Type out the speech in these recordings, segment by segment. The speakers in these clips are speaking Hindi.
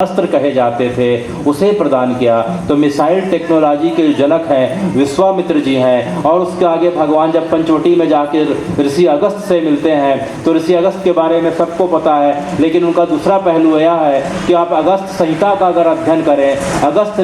अस्त्र कहे जाते थे उसे प्रदान किया। तो मिसाइल टेक्नोलॉजी के जनक हैं विश्वामित्र जी हैं। और उसके आगे भगवान जब पंचवटी में जाकर ऋषि अगस्त से मिलते हैं तो ऋषि अगस्त के बारे में सबको पता है, लेकिन उनका दूसरा पहलू यह है कि आप अगस्त संहिता का अगर अध्ययन करें, अगस्त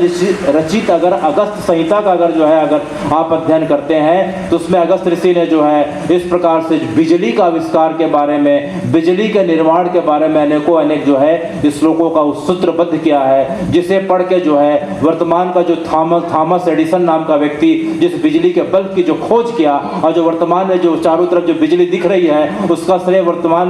रचित अगर अगस्त संहिता का अगर आप अध्ययन करते हैं तो उसमें अगस्त ऋषि ने जो है इस प्रकार से बिजली का आविष्कार के बारे में, बिजली के निर्माण के बारे में अनेकों अनेक जो है श्लोकों का सूत्रबद्ध किया है, जिसे पढ़ के जो है वर्तमान का जो थॉमस एडिसन नाम का व्यक्ति जिस बिजली के बल्ब की जो खोज किया और जो वर्तमान में जो चारों तरफ जो बिजली दिख रही है उसका श्रेय वर्तमान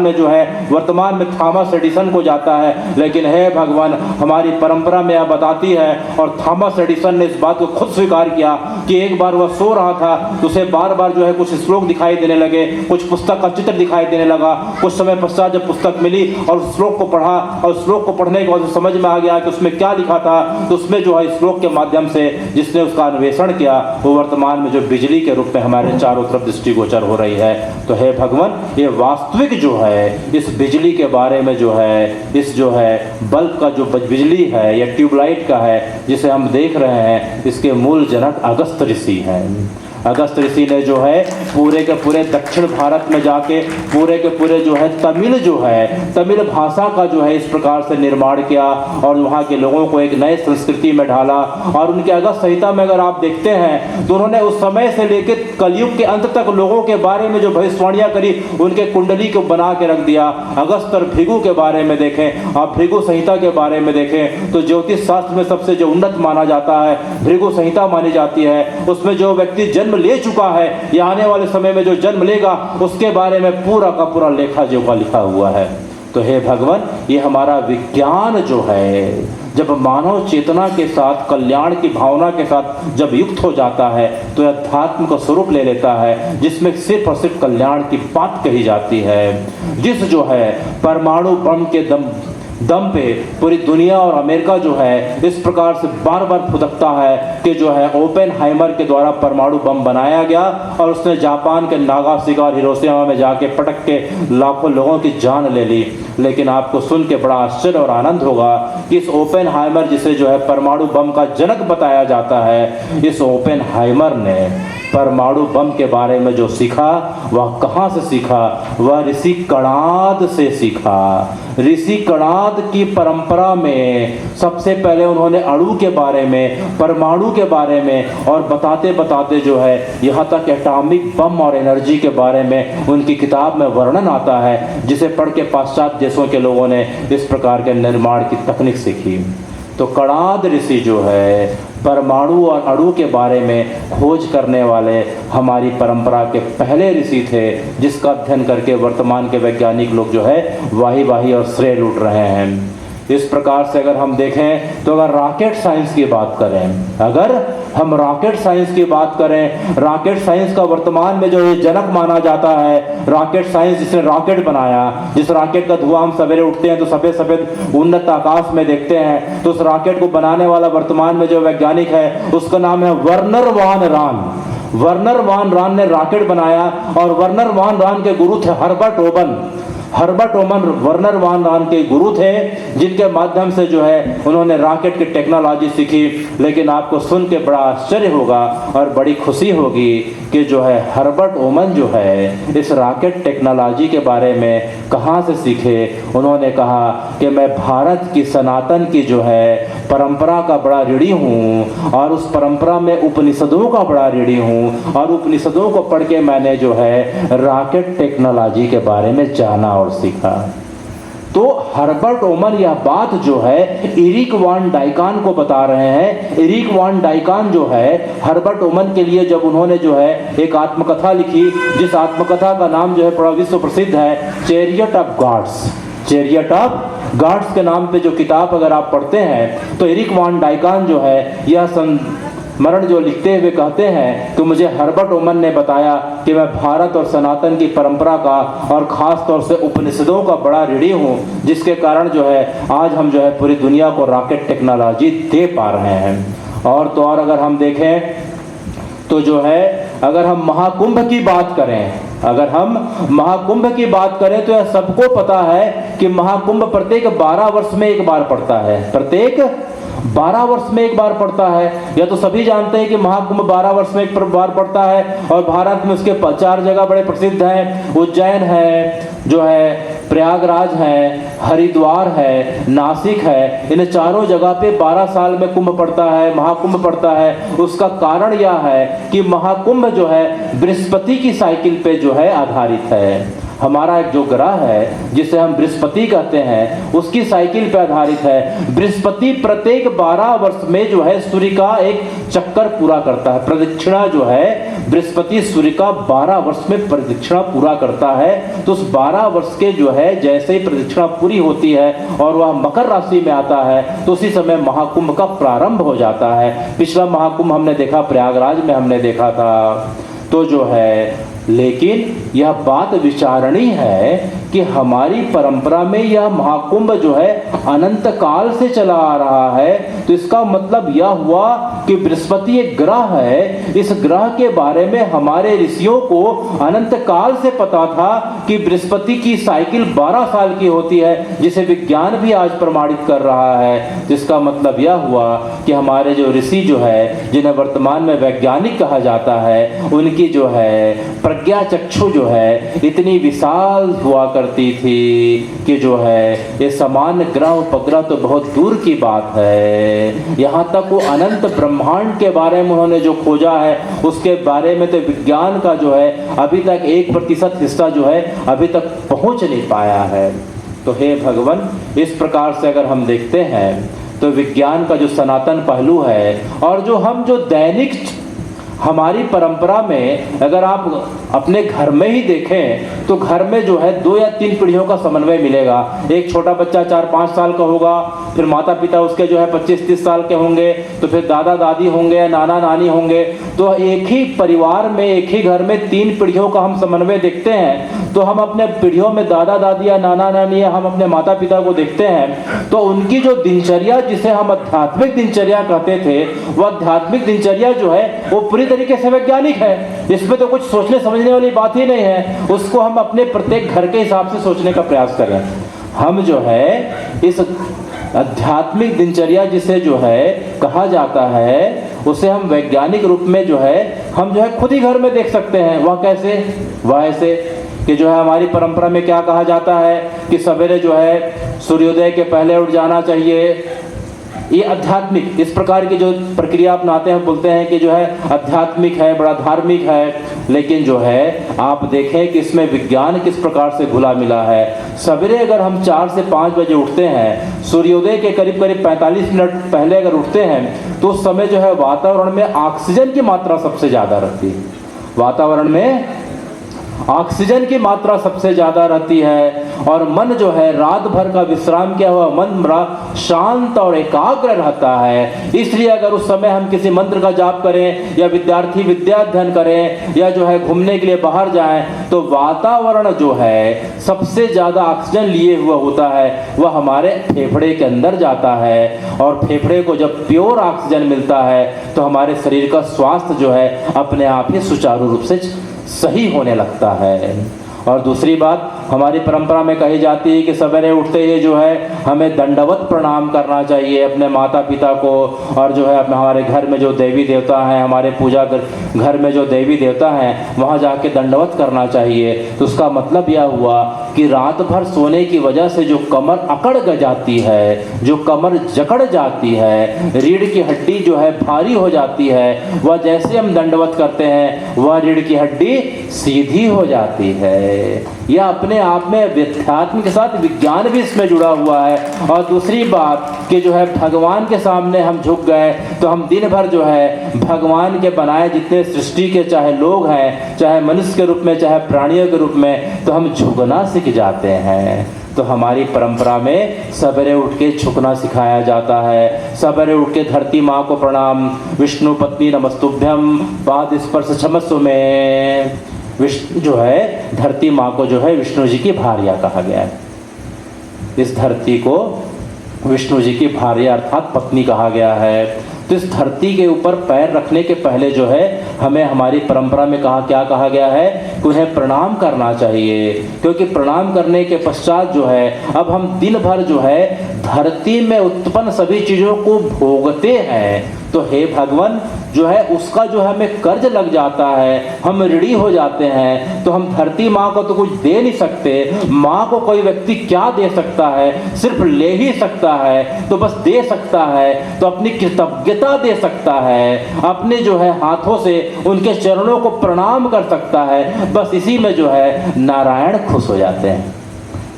में थॉमस एडिसन को जाता है। लेकिन है भगवान, हमारी परंपरा में यह बताती है और थॉमस एडिसन ने इस बात को खुद स्वीकार किया कि एक बार वह सो रहा था तो उसे बार बार जो है कुछ श्लोक दिखाई देने लगे, कुछ पुस्तक का चित्र दिखाई देने लगा। कुछ समय पश्चात जब पुस्तक मिली और उस श्लोक को पढ़ा और श्लोक को पढ़ने के बाद समझ में आ गया कि उसमें क्या लिखा था, तो उसमें जो है श्लोक के माध्यम से जिसने उसका अन्वेषण किया वो वर्तमान में जो बिजली के रूप में हमारे चारों तरफ दृष्टिगोचर हो रही है। तो हे भगवान, ये वास्तविक जो है इस बिजली के बारे में जो है इस जो है बल्ब का जो बिजली है या ट्यूबलाइट का है जिसे हम देख रहे हैं, इसके मूल जनक अगस्त ऋषि हैं। अगस्त ऋषि ने जो है पूरे के पूरे दक्षिण भारत में जाके पूरे के पूरे जो है तमिल भाषा का जो है इस प्रकार से निर्माण किया और वहाँ के लोगों को एक नए संस्कृति में ढाला। और उनके अगस्त संहिता में अगर आप देखते हैं तो उन्होंने उस समय से लेकर कलयुग के अंत तक लोगों के बारे में जो भविष्यवाणियाँ करी उनके कुंडली को बना के रख दिया। अगस्त और भृगु के बारे में देखें, आप भृगु संहिता के बारे में देखें तो ज्योतिष शास्त्र में सबसे जो उन्नत माना जाता है भृगु संहिता मानी जाती है। उसमें जो व्यक्ति जन्म ले चुका है या आने वाले समय में जो जन्म लेगा उसके बारे में पूरा का पूरा लेखा जोखा लिखा हुआ है। तो हे भगवान, ये हमारा विज्ञान जो है जब मानव चेतना के साथ कल्याण की भावना के साथ जब युक्त हो जाता है तो यह अध्यात्म का स्वरूप ले लेता है, जिसमें सिर्फ और सिर्फ कल्याण की बात कही जाती है। जिस जो है परमाणु बम के दम पे पूरी दुनिया और अमेरिका जो है इस प्रकार से बार बार फुदकता है कि जो है ओपेनहाइमर के द्वारा परमाणु बम बनाया गया और उसने जापान के नागासाकी और हिरोशिमा में जाके पटक के लाखों लोगों की जान ले ली। लेकिन आपको सुन के बड़ा आश्चर्य और आनंद होगा कि इस ओपेनहाइमर जिसे जो है परमाणु बम का जनक बताया जाता है, इस ओपेनहाइमर ने परमाणु बम के बारे में जो सीखा वह कहाँ से सीखा? वह ऋषि कणाद से सीखा। ऋषि कणाद की परंपरा में सबसे पहले उन्होंने अणु के बारे में, परमाणु के बारे में और बताते बताते जो है यहाँ तक एटॉमिक बम और एनर्जी के बारे में उनकी किताब में वर्णन आता है, जिसे पढ़ के पाश्चात्य देशों के लोगों ने इस प्रकार के निर्माण की तकनीक सीखी। तो कणाद ऋषि जो है परमाणु और अणु के बारे में खोज करने वाले हमारी परंपरा के पहले ऋषि थे, जिसका अध्ययन करके वर्तमान के वैज्ञानिक लोग जो है वाही और श्रेय लूट रहे हैं। इस प्रकार से अगर हम देखें तो अगर रॉकेट साइंस की बात करें, अगर हम रॉकेट साइंस की बात करें, रॉकेट साइंस का वर्तमान में जो ये जनक माना जाता है, रॉकेट साइंस जिसने रॉकेट बनाया, जिस रॉकेट का धुआं हम सवेरे उठते हैं तो सफेद सफेद उन्नत आकाश में देखते हैं, तो उस रॉकेट को बनाने वाला वर्तमान में जो वैज्ञानिक है उसका नाम है वर्नर वान रान। वर्नर वान रान ने रॉकेट बनाया और वर्नर वान रान के गुरु थे हर्बर्ट ओमन वर्नर वान रान के गुरु थे, जिनके माध्यम से जो है उन्होंने रॉकेट की टेक्नोलॉजी सीखी। लेकिन आपको सुन के बड़ा आश्चर्य होगा और बड़ी खुशी होगी कि जो है हर्बर्ट ओमन जो है इस रॉकेट टेक्नोलॉजी के बारे में कहाँ से सीखे? उन्होंने कहा कि मैं भारत की सनातन की जो है परंपरा का बड़ा ऋणी हूँ और उस परंपरा में उपनिषदों का बड़ा ऋणी हूँ और उपनिषदों को पढ़ के मैंने जो है रॉकेट टेक्नोलॉजी के बारे में जाना और सीखा। तो हर्बर्ट ओमन यह बात जो है एरिक वॉन डाइकान को बता रहे हैं। एरिक वॉन डाइकान जो है हर्बर्ट ओमन के लिए जब उन्होंने जो है एक आत्मकथा लिखी, जिस आत्मकथा का नाम जो है बड़ा विश्व प्रसिद्ध है, चैरियट ऑफ गॉड्स के नाम पे जो किताब अगर आप पढ़ते हैं तो एरिक वॉन डाइकान जो है यह मरण जो लिखते हुए कहते हैं कि मुझे हर्बर्ट ओमन ने बताया कि मैं भारत और सनातन की परंपरा का और ख़ास तौर से उपनिषदों का बड़ा ऋणी हूँ, जिसके कारण जो है आज हम जो है पूरी दुनिया को रॉकेट टेक्नोलॉजी दे पा रहे हैं। और तो और अगर हम देखें तो जो है अगर हम महाकुंभ की बात करें, अगर हम महाकुंभ की बात करें तो यह सबको पता है कि महाकुंभ प्रत्येक 12 वर्ष में एक बार पड़ता है, प्रत्येक 12 वर्ष में एक बार पड़ता है। यह तो सभी जानते हैं कि महाकुंभ 12 वर्ष में एक बार पड़ता है। और भारत में उसके 4 जगह बड़े प्रसिद्ध हैं, उज्जैन है, जो है प्रयागराज है, हरिद्वार है, नासिक है। इन चारों जगह पे 12 साल में कुंभ पड़ता है, महाकुंभ पड़ता है। उसका कारण यह है कि महाकुंभ जो है बृहस्पति की साइकिल पे जो है आधारित है। हमारा एक जो ग्रह है जिसे हम बृहस्पति कहते हैं उसकी साइकिल पे आधारित है। बृहस्पति प्रत्येक 12 वर्ष में जो है सूर्य का एक चक्कर पूरा करता है, प्रदक्षिणा जो है बृहस्पति सूर्य का 12 वर्ष में प्रदक्षिणा पूरा करता है। तो उस 12 वर्ष के जो है जैसे ही प्रदक्षिणा पूरी होती है और वह मकर राशि में आता है तो उसी समय महाकुंभ का प्रारंभ हो जाता है। पिछला महाकुंभ हमने देखा प्रयागराज में हमने देखा था। तो जो है लेकिन यह बात विचारणीय है कि हमारी परंपरा में यह महाकुंभ जो है अनंत काल से चला आ रहा है। तो इसका मतलब यह हुआ कि बृहस्पति एक ग्रह है, इस ग्रह के बारे में हमारे ऋषियों को अनंत काल से पता था कि बृहस्पति की साइकिल 12 साल की होती है, जिसे विज्ञान भी आज प्रमाणित कर रहा है। जिसका मतलब यह हुआ कि हमारे जो ऋषि जो है जिन्हें वर्तमान में वैज्ञानिक कहा जाता है, उनकी जो है प्रज्ञा चक्षु जो है इतनी विशाल हुआ करती थी कि जो है ये सामान्य ग्रह उपग्रह तो बहुत दूर की बात है। यहाँ तक वो अनंत ब्रह्मांड के बारे में उन्होंने जो खोजा है उसके बारे में तो विज्ञान का जो है अभी तक 1% हिस्सा जो है अभी तक पहुँच नहीं पाया है। तो हे भगवान, इस प्रकार से अगर हम देखते हैं तो विज्ञान का जो सनातन पहलू है और जो हम जो दैनिक हमारी परंपरा में अगर आप अपने घर में ही देखें तो घर में जो है 2 या 3 पीढ़ियों का समन्वय मिलेगा। एक छोटा बच्चा 4-5 साल का होगा, फिर माता पिता उसके जो है 25-30 साल के होंगे, तो फिर दादा दादी होंगे या नाना नानी होंगे। तो एक ही परिवार में एक ही घर में 3 पीढ़ियों का हम समन्वय देखते हैं। तो हम अपने पीढ़ियों में दादा दादी या नाना नानी या हम अपने माता पिता को देखते हैं तो उनकी जो दिनचर्या जिसे हम आध्यात्मिक दिनचर्या कहते थे, वह आध्यात्मिक दिनचर्या जो है वो पूरी तरीके से वैज्ञानिक है। इसमें तो कुछ सोचने समझने वाली बात ही नहीं है। उसको हम अपने प्रत्येक घर के हिसाब से सोचने का प्रयास करें। हम जो है इस आध्यात्मिक दिनचर्या जिसे जो है कहा जाता है उसे हम वैज्ञानिक रूप में जो है हम जो है खुद ही घर में देख सकते हैं। वह कैसे? वह ऐसे कि जो है हमारी परंपरा में क्या कहा जाता है कि सवेरे जो है सूर्योदय के पहले उठ जाना चाहिए। ये आध्यात्मिक इस प्रकार की जो प्रक्रिया अपनाते हैं, बोलते हैं कि जो है आध्यात्मिक है, बड़ा धार्मिक है। लेकिन जो है आप देखें कि इसमें विज्ञान किस प्रकार से घुला मिला है। सवेरे अगर हम 4 से 5 बजे उठते हैं, सूर्योदय के करीब 45 मिनट पहले अगर उठते हैं तो उस समय जो है वातावरण में ऑक्सीजन की मात्रा सबसे ज़्यादा रहती है। वातावरण में ऑक्सीजन की मात्रा सबसे ज़्यादा रहती है और मन जो है रात भर का विश्राम किया हुआ मन बड़ा शांत और एकाग्र रहता है। इसलिए अगर उस समय हम किसी मंत्र का जाप करें या विद्यार्थी विद्या अध्ययन करें या जो है घूमने के लिए बाहर जाएं तो वातावरण जो है सबसे ज़्यादा ऑक्सीजन लिए हुआ होता है, वह हमारे फेफड़े के अंदर जाता है। और फेफड़े को जब प्योर ऑक्सीजन मिलता है तो हमारे शरीर का स्वास्थ्य जो है अपने आप ही सुचारू रूप से सही होने लगता है। और दूसरी बात हमारी परंपरा में कही जाती है कि सवेरे उठते ही जो है हमें दंडवत प्रणाम करना चाहिए अपने माता पिता को। और जो है अपने हमारे घर में जो देवी देवता हैं, हमारे पूजा घर में जो देवी देवता हैं वहाँ जाके दंडवत करना चाहिए। तो उसका मतलब यह हुआ कि रात भर सोने की वजह से जो कमर अकड़ जाती है, जो कमर जकड़ जाती है, रीढ़ की हड्डी जो है भारी हो जाती है, वह जैसे हम दंडवत करते हैं वह रीढ़ की हड्डी सीधी हो जाती है। यह अपने आप में अध्यात्म के साथ विज्ञान भी इसमें जुड़ा हुआ है। और दूसरी बात कि जो है भगवान के सामने हम झुक गए तो हम दिन भर जो है भगवान के बनाए जितने सृष्टि के चाहे लोग हैं, चाहे मनुष्य के रूप में, चाहे प्राणियों के रूप में, तो हम झुकना सीख जाते हैं। तो हमारी परंपरा में सवेरे उठ के झुकना सिखाया जाता है। सवेरे उठ के धरती माँ को प्रणाम, विष्णु पत्नी नमस्तुभ्यम, पाद स्पर्श क्षमस्व में। विष्णु जो है धरती माँ को जो है विष्णु जी की भार्या कहा गया है। इस धरती को विष्णु जी की भार्या अर्थात पत्नी कहा गया है। तो तो इस धरती के ऊपर पैर रखने के पहले जो है हमें हमारी परंपरा में क्या कहा गया है कि उन्हें प्रणाम करना चाहिए, क्योंकि प्रणाम करने के पश्चात जो है अब हम दिन भर जो है धरती में उत्पन्न सभी चीज़ों को भोगते हैं। तो हे भगवान, जो है उसका जो है हमें कर्ज लग जाता है, हम ऋणी हो जाते हैं। तो हम धरती माँ को तो कुछ दे नहीं सकते, माँ को कोई व्यक्ति क्या दे सकता है, सिर्फ ले ही सकता है। तो बस दे सकता है तो अपनी कृतज्ञता दे सकता है, अपने जो है हाथों से उनके चरणों को प्रणाम कर सकता है। बस इसी में जो है नारायण खुश हो जाते हैं।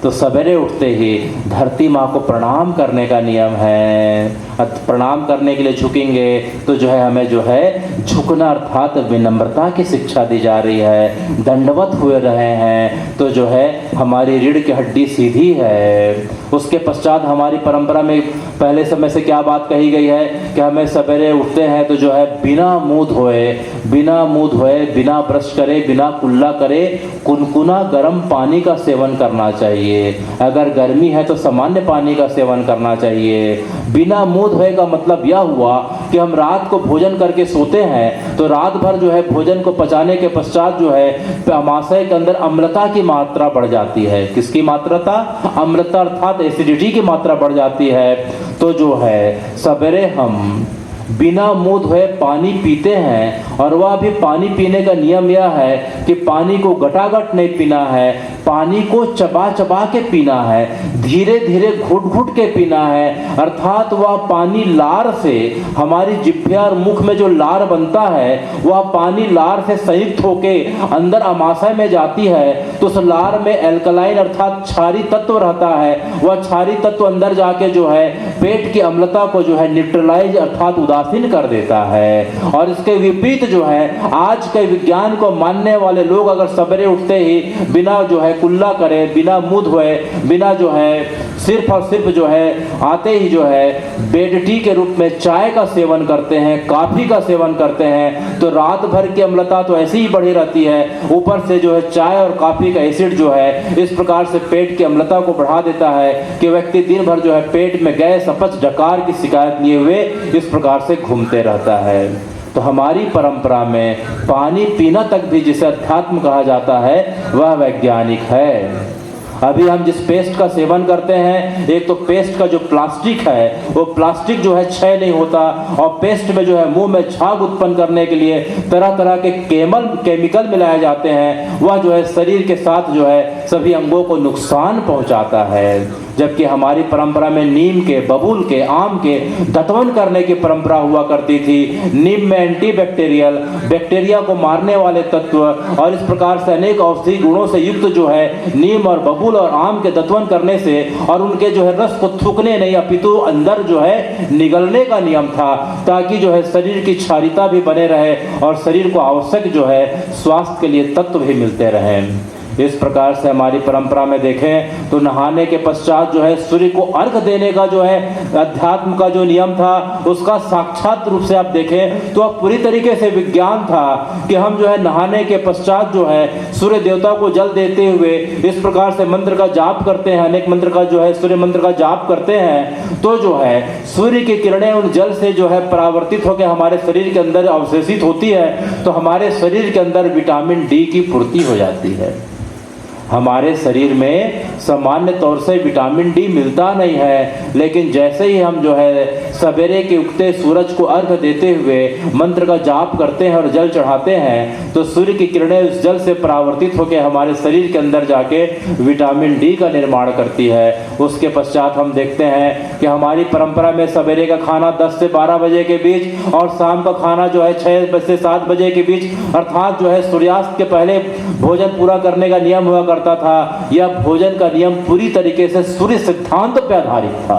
तो सवेरे उठते ही धरती माँ को प्रणाम करने का नियम है। प्रणाम करने के लिए झुकेंगे तो जो है हमें जो है झुकना अर्थात विनम्रता की शिक्षा दी जा रही है। दंडवत हुए रहे हैं तो जो है हमारी रीढ़ की हड्डी सीधी है। उसके पश्चात हमारी परंपरा में पहले समय से क्या बात कही गई है कि हमें सवेरे उठते हैं तो जो है बिना मुँह धोए, बिना ब्रश करे, बिना कुल्ला करे कुनकुना गर्म पानी का सेवन करना चाहिए। अगर गर्मी है तो सामान्य पानी का सेवन करना चाहिए। बिना मुँह धोए का मतलब यह हुआ कि हम रात को भोजन करके सोते हैं तो रात भर जो है भोजन को पचाने के पश्चात जो है अमाशय के अंदर अम्लता की मात्रा बढ़ जाती है। किसकी मात्रा? अम्लता अर्थात एसिडिटी की मात्रा बढ़ जाती है। तो जो है सवेरे हम बिना मुँह धोए पानी पीते हैं, और वह भी पानी पीने का नियम यह है कि पानी को गटागट नहीं पीना है, पानी को चबा चबा के पीना है, धीरे धीरे घुट घुट के पीना है। अर्थात वह पानी लार से, हमारी जिह्वा और मुख में जो लार बनता है वह पानी लार से संयुक्त होके अंदर अमाशय में जाती है। तो उस लार में एल्कलाइन अर्थात क्षारी तत्व रहता है। वह क्षारी तत्व अंदर जाके जो है पेट की अम्लता को जो है न्यूट्रलाइज अर्थात उदासीन कर देता है। और इसके विपरीत जो है आज के विज्ञान को मानने वाले लोग अगर सवेरे उठते ही बिना जो है कुल्ला करे, बिना मुँह धोए, बिना जो है सिर्फ और सिर्फ जो है आते ही जो है बेड टी के रूप में चाय का सेवन करते हैं, कॉफी का सेवन करते हैं, तो रात भर की अम्लता तो ऐसी ही बढ़ी रहती है। ऊपर से जो है चाय और कॉफी का एसिड जो है इस प्रकार से पेट की अम्लता को बढ़ा देता है कि व्यक्ति दिन भर जो है पेट में गैस, अपच, डकार की शिकायत लिए हुए इस प्रकार से घूमते रहता है। तो हमारी परंपरा में पानी पीना तक भी जिसे अध्यात्म कहा जाता है वह वैज्ञानिक है। अभी हम जिस पेस्ट का सेवन करते हैं, एक तो पेस्ट का जो प्लास्टिक है वो प्लास्टिक जो है क्षय नहीं होता, और पेस्ट में जो है मुंह में झाग उत्पन्न करने के लिए तरह तरह के केमिकल मिलाए जाते हैं। वह जो है शरीर के साथ जो है सभी अंगों को नुकसान पहुंचाता है। जबकि हमारी परंपरा में नीम के, बबूल के, आम के दत्वन करने की परंपरा हुआ करती थी। नीम में एंटीबैक्टीरियल, बैक्टीरिया को मारने वाले तत्व और इस प्रकार से अनेक औषधि गुणों से युक्त जो है नीम और बबूल और आम के दत्वन करने से और उनके जो है रस को थूकने नहीं अपितु अंदर जो है निगलने का नियम था, ताकि जो है शरीर की क्षारिता भी बने रहे और शरीर को आवश्यक जो है स्वास्थ्य के लिए तत्व भी मिलते रहें। इस प्रकार से हमारी परंपरा में देखें तो नहाने के पश्चात जो है सूर्य को अर्घ देने का जो है अध्यात्म का जो नियम था उसका साक्षात रूप से आप देखें तो अब पूरी तरीके से विज्ञान था कि हम जो है नहाने के पश्चात जो है सूर्य देवता को जल देते हुए इस प्रकार से मंत्र का जाप करते हैं, अनेक मंत्र का जो है सूर्य मंत्र का जाप करते हैं, तो जो है सूर्य की किरणें उन जल से जो है परावर्तित होकर हमारे शरीर के अंदर अवशेषित होती है, तो हमारे शरीर के अंदर विटामिन डी की पूर्ति हो जाती है। हमारे शरीर में सामान्य तौर से विटामिन डी मिलता नहीं है, लेकिन जैसे ही हम जो है सवेरे के उगते सूरज को अर्घ देते हुए मंत्र का जाप करते हैं और जल चढ़ाते हैं तो सूर्य की किरणें उस जल से परावर्तित होकर हमारे शरीर के अंदर जाके विटामिन डी का निर्माण करती है। उसके पश्चात हम देखते हैं कि हमारी परंपरा में सवेरे का खाना 10 से 12 बजे के बीच और शाम का खाना जो है 6 से 7 बजे के बीच, अर्थात जो है सूर्यास्त के पहले भोजन पूरा करने का नियम हुआ करता था। यह भोजन का नियम पूरी तरीके से सूर्य सिद्धांत पर आधारित था।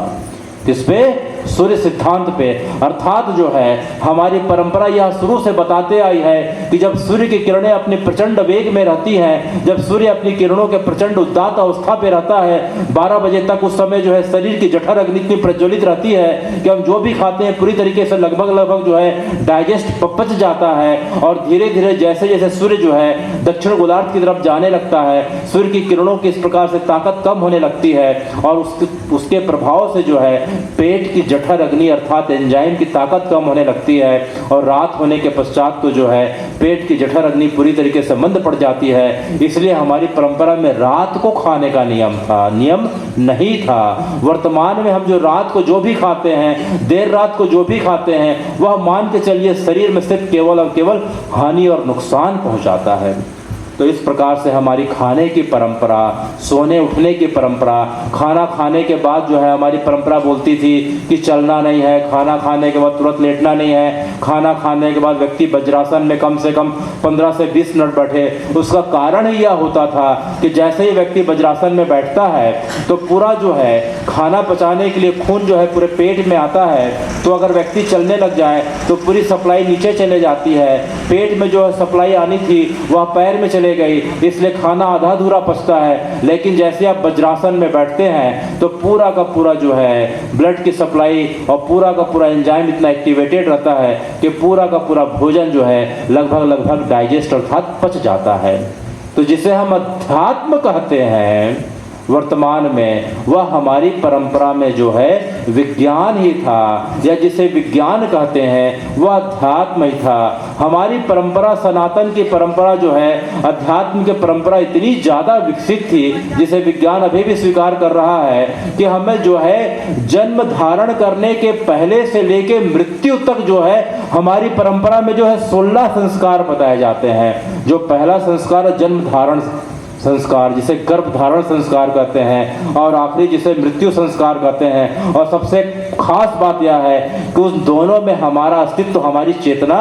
किस पे? सूर्य सिद्धांत पे। अर्थात जो है हमारी परंपरा यह शुरू से बताते आई है कि जब सूर्य की किरणें अपने प्रचंड वेग में रहती हैं, जब सूर्य अपनी किरणों के प्रचंड उदात्त अवस्था पे रहता है 12 बजे तक, उस समय जो है शरीर की जठर अग्नि इतनी प्रज्वलित रहती है कि हम जो भी खाते हैं पूरी तरीके से लगभग जो है डाइजेस्ट पच जाता है। और धीरे धीरे जैसे जैसे सूर्य जो है दक्षिण गोलार्ध की तरफ जाने लगता है, सूर्य की किरणों की इस प्रकार से ताकत कम होने लगती है और उसके प्रभाव से जो है पेट की जठर अग्नि अर्थात एंजाइम की ताकत कम होने लगती है और रात होने के पश्चात तो जो है पेट की जठर अग्नि पूरी तरीके से मंद पड़ जाती है। इसलिए हमारी परंपरा में रात को खाने का नियम नहीं था। वर्तमान में हम जो रात को जो भी खाते हैं, देर रात को जो भी खाते हैं, वह मान के चलिए शरीर में सिर्फ केवल और केवल हानि और नुकसान पहुंचाता है। तो इस प्रकार से हमारी खाने की परंपरा, सोने उठने की परंपरा, खाना खाने के बाद जो है हमारी परंपरा बोलती थी कि चलना नहीं है, खाना खाने के बाद तुरंत लेटना नहीं है, खाना खाने के बाद व्यक्ति वज्रासन में कम से कम 15 से 20 मिनट बैठे। उसका कारण ही यह होता था कि जैसे ही व्यक्ति वज्रासन में बैठता है तो पूरा जो है खाना पचाने के लिए खून जो है पूरे पेट में आता है, तो अगर व्यक्ति चलने लग जाए तो पूरी सप्लाई नीचे चले जाती है। पेट में जो सप्लाई आनी थी वह पैर में चले गई, इसलिए खाना आधा अधूरा पचता है। लेकिन जैसे आप वज्रासन में बैठते हैं तो पूरा का पूरा जो है ब्लड की सप्लाई और पूरा का पूरा एंजाइम इतना एक्टिवेटेड रहता है कि पूरा का पूरा भोजन जो है लगभग डाइजेस्ट अर्थात पच जाता है। तो जिसे हम अध्यात्म कहते हैं वर्तमान में, वह हमारी परंपरा में जो है विज्ञान ही था, या जिसे विज्ञान कहते हैं वह अध्यात्म ही था। हमारी परंपरा, सनातन की परंपरा जो है अध्यात्म की परंपरा इतनी ज़्यादा विकसित थी, जिसे विज्ञान अभी भी स्वीकार कर रहा है कि हमें जो है जन्म धारण करने के पहले से लेके मृत्यु तक जो है हमारी परंपरा में जो है 16 संस्कार बताए जाते हैं। जो पहला संस्कार जन्म धारण संस्कार, जिसे गर्भ धारण संस्कार कहते हैं, और आखिरी जिसे मृत्यु संस्कार कहते हैं। और सबसे खास बात यह है कि उस दोनों में हमारा अस्तित्व, हमारी चेतना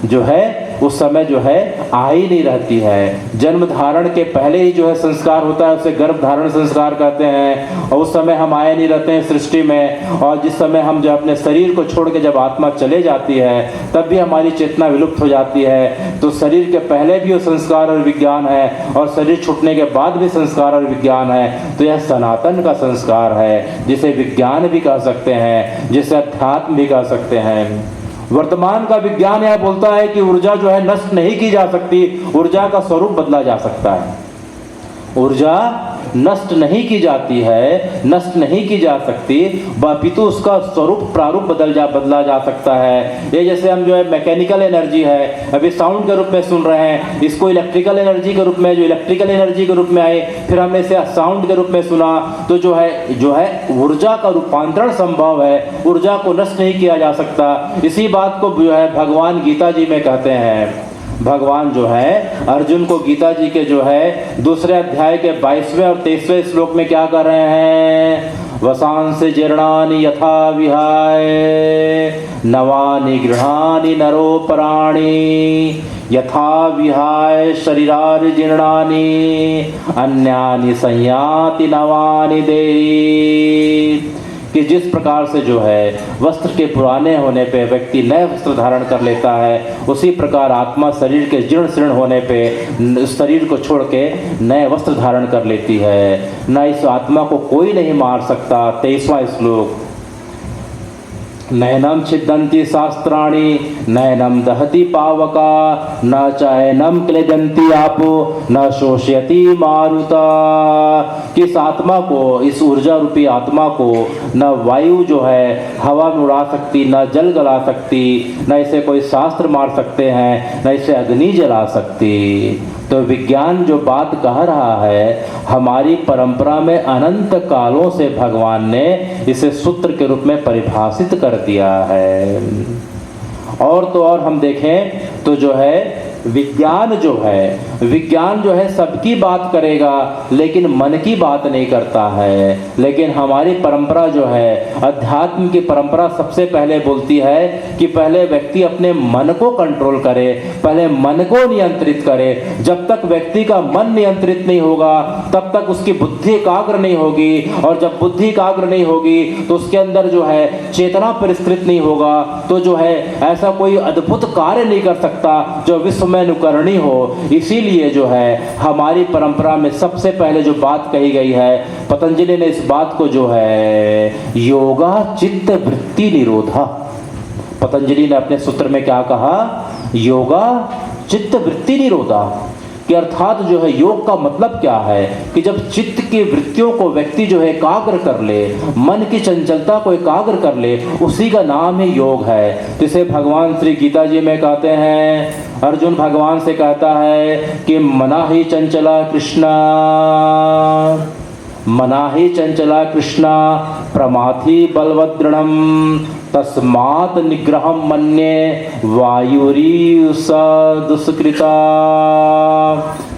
जो है उस समय जो है आ ही नहीं रहती है। जन्म धारण के पहले ही जो है संस्कार होता है, उसे गर्भ धारण संस्कार कहते हैं। और उस समय हम आए नहीं रहते हैं सृष्टि में, और जिस समय हम जो अपने शरीर को छोड़ के जब आत्मा चले जाती है तब भी हमारी चेतना विलुप्त हो जाती है। तो शरीर के पहले भी वो संस्कार और विज्ञान है, और शरीर छूटने के बाद भी संस्कार और विज्ञान है। तो यह सनातन का संस्कार है, जिसे विज्ञान भी कह सकते हैं, जिसे अध्यात्म भी कह सकते हैं। वर्तमान का विज्ञान यह बोलता है कि ऊर्जा जो है नष्ट नहीं की जा सकती, ऊर्जा का स्वरूप बदला जा सकता है। ऊर्जा नष्ट नहीं की जाती है, नष्ट नहीं की जा सकती, अपितु उसका स्वरूप प्रारूप बदला जा सकता है। ये जैसे हम जो है मैकेनिकल एनर्जी है, अभी साउंड के रूप में सुन रहे हैं, इसको इलेक्ट्रिकल एनर्जी के रूप में, जो इलेक्ट्रिकल एनर्जी के रूप में आए, फिर हमने इसे साउंड के रूप में सुना, तो जो है ऊर्जा का रूपांतरण संभव है, ऊर्जा को नष्ट नहीं किया जा सकता। इसी बात को जो है भगवान गीता जी में कहते हैं। भगवान जो है अर्जुन को गीता जी के जो है दूसरे अध्याय के 22वें और 23वें श्लोक में क्या कर रहे हैं? वसांसि जीर्णानि यथा विहाय नवानि गृहाणि नरोपराणि यथा विहाय शरीरानि जीर्णानि अन्यानि संयाति नवानि देहि। कि जिस प्रकार से जो है वस्त्र के पुराने होने पे व्यक्ति नए वस्त्र धारण कर लेता है, उसी प्रकार आत्मा शरीर के जीर्ण शीर्ण होने पे शरीर को छोड़ के नए वस्त्र धारण कर लेती है। न इस आत्मा को कोई नहीं मार सकता। 23वां श्लोक, नैनम छिदन्ति शास्त्राणि नैनम दहति पावका न चैनम क्लेदन्ति आपो न शोषयति मारुता। कि इस आत्मा को, इस ऊर्जा रूपी आत्मा को न वायु जो है हवा में उड़ा सकती, न जल गला सकती, न इसे कोई शास्त्र मार सकते हैं, न इसे अग्नि जला सकती। तो विज्ञान जो बात कह रहा है, हमारी परंपरा में अनंत कालों से भगवान ने इसे सूत्र के रूप में परिभाषित कर दिया है। और तो और हम देखें तो जो है विज्ञान जो है सबकी बात करेगा, लेकिन मन की बात नहीं करता है। लेकिन हमारी परंपरा जो है, अध्यात्म की परंपरा सबसे पहले बोलती है कि पहले व्यक्ति अपने मन को कंट्रोल करे, पहले मन को नियंत्रित करे। जब तक व्यक्ति का मन नियंत्रित नहीं होगा तब तक उसकी बुद्धि एकाग्र नहीं होगी, और जब बुद्धि एकाग्र नहीं होगी तो उसके अंदर जो है चेतना परिष्कृत नहीं होगा, तो जो है ऐसा कोई अद्भुत कार्य नहीं कर सकता जो विश्व में अनुकरणीय हो। इसीलिए जो है हमारी परंपरा में सबसे पहले जो बात कही गई है, पतंजलि ने इस बात को जो है योगा चित्त वृत्ति निरोधा, पतंजलि ने अपने सूत्र में क्या कहा? योगा चित्त वृत्ति निरोधा। कि अर्थात जो है योग का मतलब क्या है कि जब चित्त की वृत्तियों को व्यक्ति जो है एकाग्र कर ले, मन की चंचलता को एकाग्र कर ले, उसी का नाम ही योग है। जिसे भगवान श्री गीता जी में कहते हैं, अर्जुन भगवान से कहता है कि मना ही चंचला कृष्णा, मना ही चंचला कृष्णा प्रमाथि बलवदृढ़म तस्मात् निग्रहम मन्ये वायुरी दुष्कृता।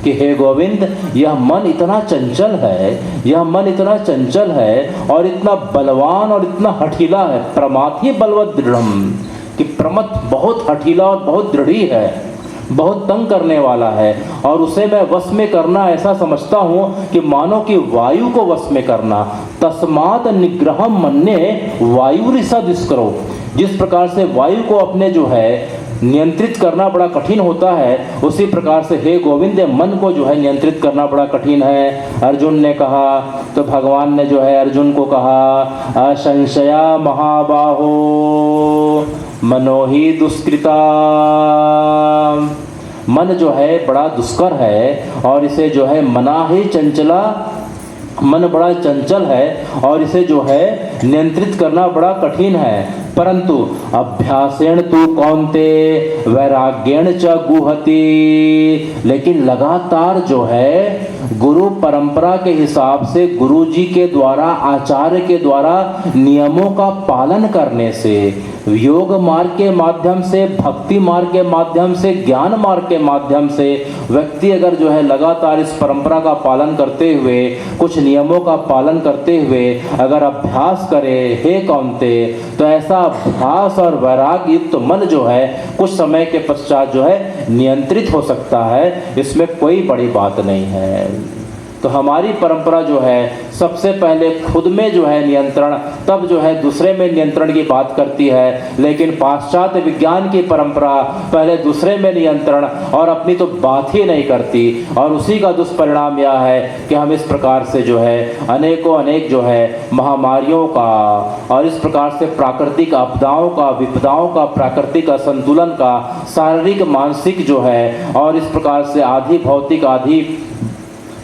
कि हे गोविंद, यह मन इतना चंचल है, यह मन इतना चंचल है और इतना बलवान और इतना हठीला है। प्रमाथि बलवदृढ़म, कि प्रमथ बहुत हठीला और बहुत दृढ़ी है, बहुत तंग करने वाला है, और उसे मैं वश में करना ऐसा समझता हूँ कि मानो कि वायु को वश में करना। तस्मात् निग्रहम मन्ये वायुरिसा दुष्करो, जिस प्रकार से वायु को अपने जो है नियंत्रित करना बड़ा कठिन होता है, उसी प्रकार से हे गोविंद मन को जो है नियंत्रित करना बड़ा कठिन है। अर्जुन ने कहा तो भगवान ने जो है अर्जुन को कहा, असंशया महाबाहो मनो ही दुष्कृता। मन जो है बड़ा दुष्कर है और इसे जो है मना ही चंचला, मन बड़ा चंचल है और इसे जो है नियंत्रित करना बड़ा कठिन है। परंतु अभ्यासेन तु कौन्ते वैराग्येण च गुहति, लेकिन लगातार जो है गुरु परंपरा के हिसाब से, गुरु जी के द्वारा, आचार्य के द्वारा नियमों का पालन करने से, योग मार्ग के माध्यम से, भक्ति मार्ग के माध्यम से, ज्ञान मार्ग के माध्यम से व्यक्ति अगर जो है लगातार इस परंपरा का पालन करते हुए, कुछ नियमों का पालन करते हुए अगर अभ्यास करे हे कौन्ते, तो ऐसा अभ्यास और वैराग्य युक्त मन जो है कुछ समय के पश्चात जो है नियंत्रित हो सकता है। इसमें कोई बड़ी बात नहीं है। तो हमारी परंपरा जो है सबसे पहले खुद में जो है नियंत्रण, तब जो है दूसरे में नियंत्रण की बात करती है। लेकिन पाश्चात्य विज्ञान की परंपरा पहले दूसरे में नियंत्रण और अपनी तो बात ही नहीं करती, और उसी का दुष्परिणाम यह है कि हम इस प्रकार से जो है अनेकों अनेक जो है महामारियों का और इस प्रकार से प्राकृतिक आपदाओं का, विपदाओं का, प्राकृतिक असंतुलन का, शारीरिक मानसिक जो है, और इस प्रकार से आधी भौतिक आधी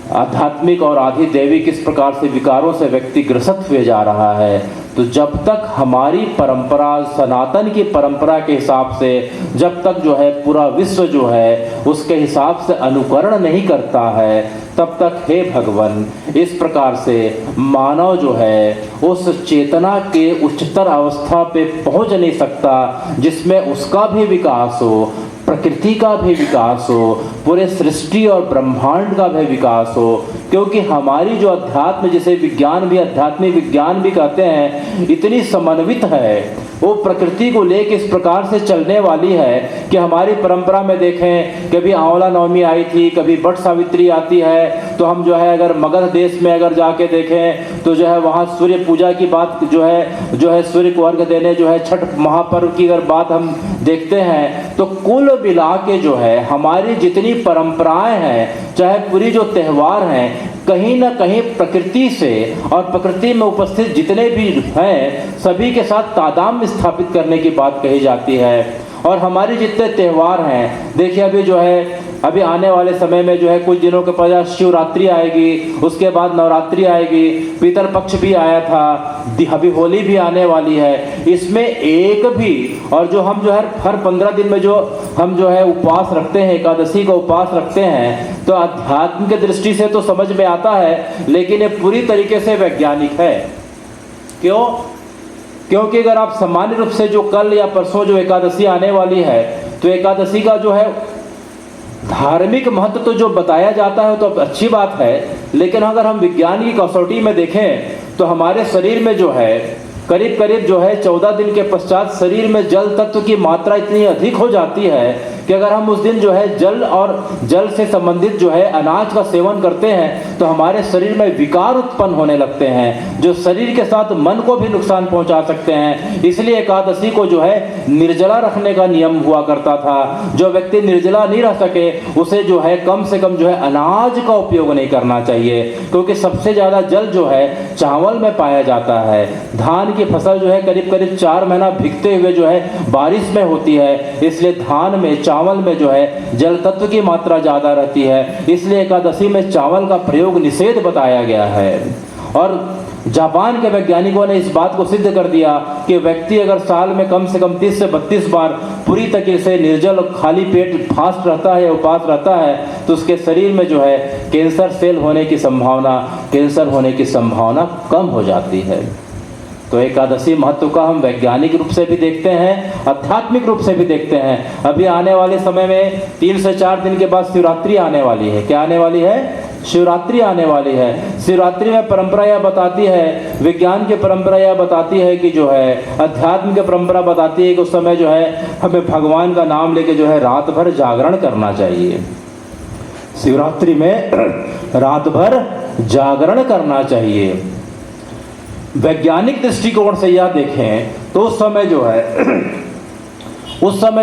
आध्यात्मिक और आधी दैविक इस प्रकार से विकारों से व्यक्ति ग्रसित हुए जा रहा है। तो जब तक हमारी परंपरा, सनातन की परंपरा के हिसाब से जब तक जो है पूरा विश्व जो है उसके हिसाब से अनुकरण नहीं करता है, तब तक हे भगवान इस प्रकार से मानव जो है उस चेतना के उच्चतर अवस्था पे पहुंच नहीं सकता जिसमें उसका भी विकास हो, प्रकृति का भी विकास हो, पूरे सृष्टि और ब्रह्मांड का भी विकास हो। क्योंकि हमारी जो अध्यात्म, जिसे विज्ञान भी, आध्यात्मिक विज्ञान भी कहते हैं, इतनी समन्वित है, वो प्रकृति को लेकर इस प्रकार से चलने वाली है कि हमारी परंपरा में देखें, कभी आंवला नवमी आई थी, कभी बट सावित्री आती है, तो हम जो है अगर मगध देश में अगर जाके देखें तो जो है वहाँ सूर्य पूजा की बात जो है सूर्य को अर्घ देने जो है छठ महापर्व की अगर बात हम देखते हैं, तो कुल मिला के जो है हमारी जितनी परंपराएं हैं, चाहे पूरी जो त्यौहार हैं, कहीं ना कहीं प्रकृति से और प्रकृति में उपस्थित जितने भी हैं सभी के साथ तादात्म्य स्थापित करने की बात कही जाती है। और हमारे जितने त्यौहार हैं, देखिए अभी जो है अभी आने वाले समय में जो है कुछ दिनों के पश्चात शिवरात्रि आएगी, उसके बाद नवरात्रि आएगी, पितर पक्ष भी आया था, अभी होली भी आने वाली है। इसमें एक भी, और जो हम जो है हर 15 दिन में जो हम जो है उपवास रखते हैं, एकादशी का उपवास रखते हैं, तो अध्यात्म की दृष्टि से तो समझ में आता है, लेकिन ये पूरी तरीके से वैज्ञानिक है। क्यों? क्योंकि अगर आप सामान्य रूप से जो कल या परसों जो एकादशी आने वाली है, तो एकादशी का जो है धार्मिक महत्व तो जो बताया जाता है तो अच्छी बात है, लेकिन अगर हम विज्ञान की कसौटी में देखें तो हमारे शरीर में जो है करीब करीब जो है 14 दिन के पश्चात शरीर में जल तत्व की मात्रा इतनी अधिक हो जाती है कि अगर हम उस दिन जो है जल और जल से संबंधित जो है अनाज का सेवन करते हैं तो हमारे शरीर में विकार उत्पन्न होने लगते हैं, जो शरीर के साथ मन को भी नुकसान पहुंचा सकते हैं। इसलिए एकादशी को जो है निर्जला रखने का नियम हुआ करता था। जो व्यक्ति निर्जला नहीं रह सके उसे जो है कम से कम जो है अनाज का उपयोग नहीं करना चाहिए, क्योंकि सबसे ज़्यादा जल जो है चावल में पाया जाता है। धान की फसल जो है करीब करीब 4 महीना भीगते हुए जो है बारिश में होती है, इसलिए धान में चावल में जो है जल तत्व की मात्रा ज़्यादा रहती है, इसलिए एकादशी में चावल का प्रयोग निषेध बताया गया है। और जापान के वैज्ञानिकों ने इस बात को सिद्ध कर दिया कि व्यक्ति अगर साल में कम से कम 30 से 32 बार पूरी तरीके से निर्जल और खाली पेट फास्ट रहता है, उपवास रहता है, तो उसके शरीर में जो है कैंसर होने की संभावना कम हो जाती है। तो एकादशी महत्व का हम वैज्ञानिक रूप से भी देखते हैं, आध्यात्मिक रूप से भी देखते हैं। अभी आने वाले समय में 3 से 4 दिन के बाद शिवरात्रि आने वाली है। क्या आने वाली है? शिवरात्रि आने वाली है। शिवरात्रि में परंपरा यह बताती है, विज्ञान की परंपरा यह बताती है कि जो है अध्यात्म की परंपरा बताती है कि उस समय जो है हमें भगवान का नाम लेके जो है रात भर जागरण करना चाहिए। शिवरात्रि में रात भर जागरण करना चाहिए। वैज्ञानिक दृष्टिकोण से यह देखें तो उस समय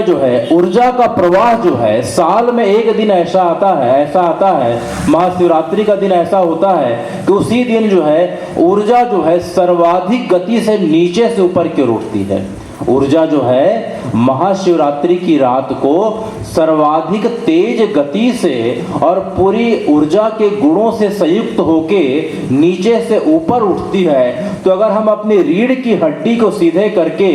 जो है ऊर्जा का प्रवाह जो है साल में एक दिन ऐसा आता है, महाशिवरात्रि का दिन ऐसा होता है कि उसी दिन जो है ऊर्जा जो है सर्वाधिक गति से नीचे से ऊपर की ओर उठती है। ऊर्जा जो है महाशिवरात्रि की रात को सर्वाधिक तेज गति से और पूरी ऊर्जा के गुणों से संयुक्त होके नीचे से ऊपर उठती है। तो अगर हम अपनी रीढ़ की हड्डी को सीधे करके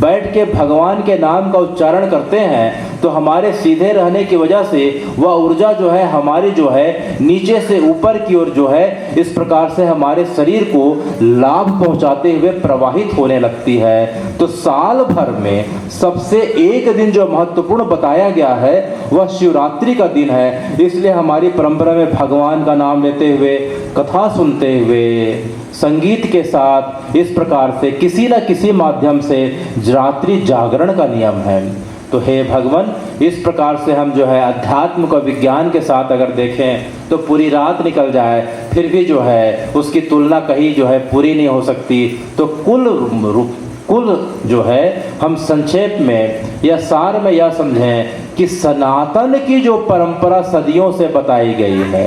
बैठ के भगवान के नाम का उच्चारण करते हैं तो हमारे सीधे रहने की वजह से वह ऊर्जा जो है हमारी जो है नीचे से ऊपर की ओर जो है इस प्रकार से हमारे शरीर को लाभ पहुंचाते हुए प्रवाहित होने लगती है। तो साल भर में सबसे एक दिन जो महत्वपूर्ण बताया गया है वह शिवरात्रि का दिन है। इसलिए हमारी परंपरा में भगवान का नाम लेते हुए, कथा सुनते हुए, संगीत के साथ इस प्रकार से किसी न किसी माध्यम से रात्रि जागरण का नियम है। तो हे भगवान, इस प्रकार से हम जो है अध्यात्म को विज्ञान के साथ अगर देखें तो पूरी रात निकल जाए फिर भी जो है उसकी तुलना कहीं जो है पूरी नहीं हो सकती। तो कुल जो है हम संक्षेप में या सार में यह समझें कि सनातन की जो परंपरा सदियों से बताई गई है